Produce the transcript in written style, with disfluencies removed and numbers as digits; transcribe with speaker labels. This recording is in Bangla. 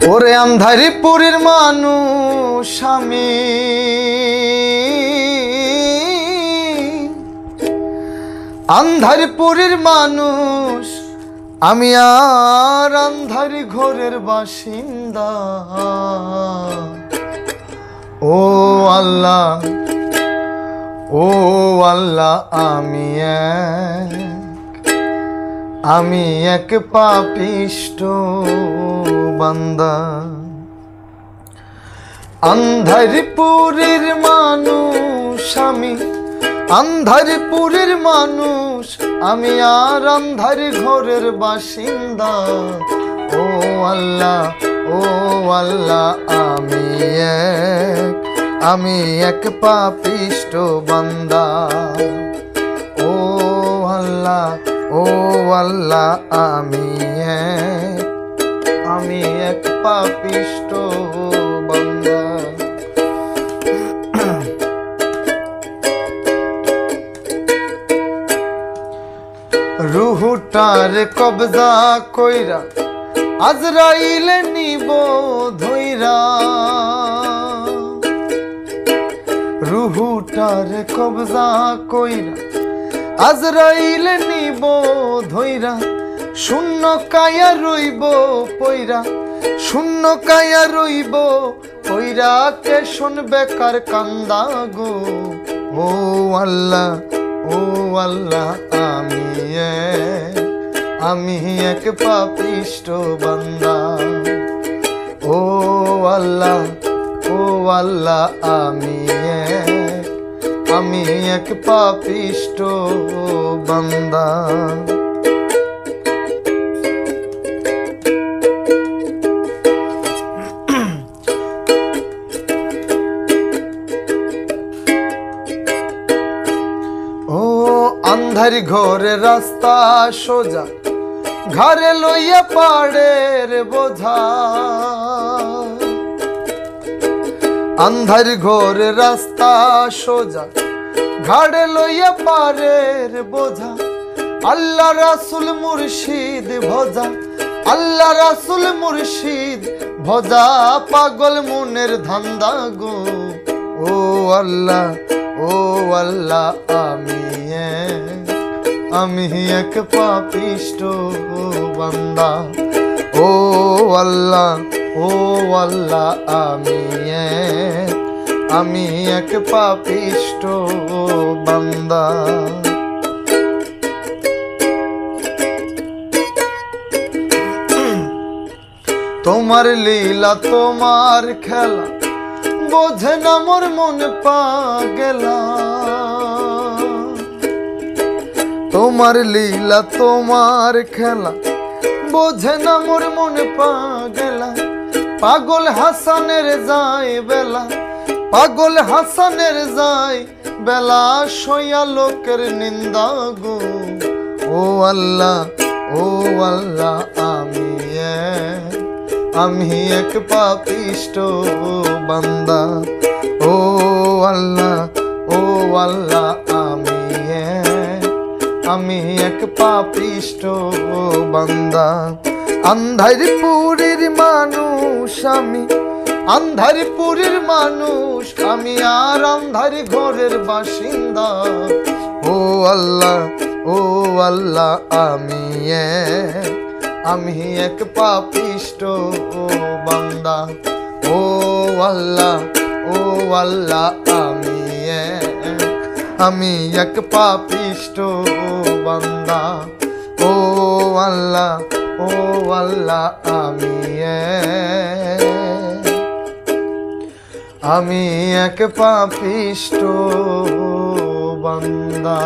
Speaker 1: ওরে আন্ধারিপুরের মানুষ আমি, আন্ধারিপুরের মানুষ আমি, আর আন্ধারি ঘরের বাসিন্দা। ও আল্লাহ, ও আল্লাহ, আমি এক পাপিষ্ট বান্দা। আন্ধারিপুরের মানুষ আমি, আন্ধারিপুরের মানুষ আমি, আর আন্ধারি ঘরের বাসিন্দা। ও আল্লাহ, ও আল্লাহ, আমি এক পাপিষ্ট বান্দা। ও আল্লাহ, ও আল্লাহ, আমি এক পাপিষ্ট বান্দা। রুহুটার কবজা কইরা আজরাইলে নিব ধইরা। রুহুটার কবজা কইরা আজরাইলে নিব ধইরা। শূন্য কায়া রইব পইরা, শূন্য কায়া রইব পইরা। কে শুনবে কার কান্দা গো। ও আল্লাহ, ও আল্লাহ, আমি এক পাপিষ্ট বান্দা। ও আল্লাহ, ও আল্লাহ, আমি এক পাপিষ্ট বান্দা। ও আন্ধারি ঘরে রাস্তা সোজা, ঘরে লইয়া পাড়ের বোঝা। আন্ধারি ঘরে রাস্তা সোজা, ঘাড়ে লইয়া পাড়ের বোঝা। আল্লাহ রাসূল মুর্শিদ ভজা, আল্লাহ রাসূল মুর্শিদ ভজা। পাগল মনের ধান্দা গো। ও আল্লাহ, ও আল্লাহ, আমি এক পাপিষ্ট বান্দা। ও আল্লাহ, ও আল্লাহ, আমি এক পাপিষ্ট বান্দা। তোমার লীলা তোমার খেলা বোঝে না মোর মন পাগলা। তোমার লীলা তোমার খেলা বোঝে না মোর মন পাগলা। পাগল হাসানের যায় বেলা, পাগল হাসানের যায় বেলা। সইয়া লোকের নিন্দা গো। ও আল্লাহ, ও আল্লাহ, আমি এক পাপিষ্ট বান্দা। ও আল্লাহ, ও আল্লাহ, আমি এক পাপিষ্ট বান্দা। আন্ধারিপুরের মানুষ আমি, আন্ধারিপুরের মানুষ আমি, আর আন্ধারি ঘরের বাসিন্দা। ও আল্লাহ, ও আল্লাহ, আমি এক পাপিষ্ট বান্দা। ও আল্লাহ, ও আল্লাহ, আমি এক পাপিষ্ট বান্দা। ও আল্লাহ, ও আল্লাহ, আমি এক পাপিষ্ট বান্দা।